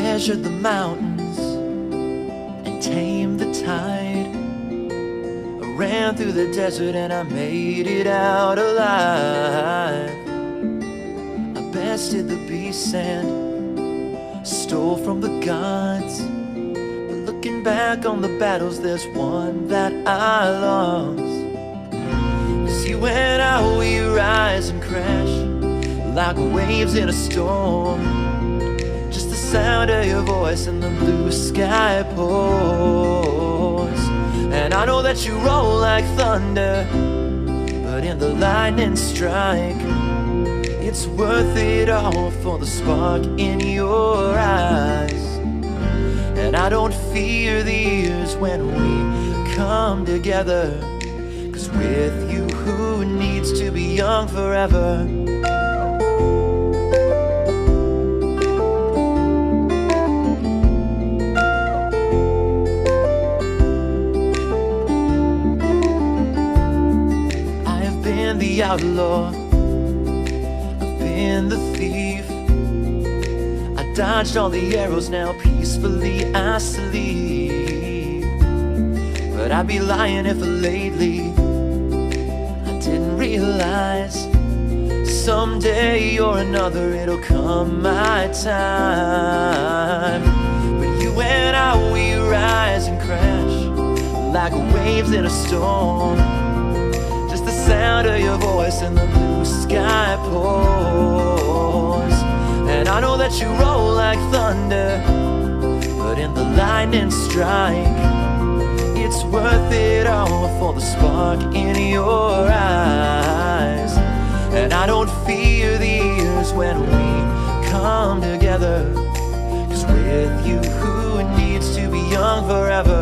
measured the mountains and tamed the tide. I ran through the desert and I made it out alive. I bested the beasts and stole from the gods. But looking back on the battles, there's one that I lost. 'Cause you and I, we rise and crash like waves in a storm. Just the sound of your voice and the blue sky pours. And I know that you roll like thunder, but in the lightning strike, it's worth it all for the spark in your eyes. And I don't fear the years when we come together, 'cause with you, who needs to be young forever? The outlaw, I've been the thief. I dodged all the arrows, now peacefully I sleep. But I'd be lying if lately I didn't realize someday or another it'll come my time. But you and I, we rise and crash like waves in a storm. The sound of your voice and the blue sky pours. And I know that you roll like thunder, but in the lightning strike, it's worth it all for the spark in your eyes. And I don't fear the years when we come together, 'cause with you, who needs to be young forever?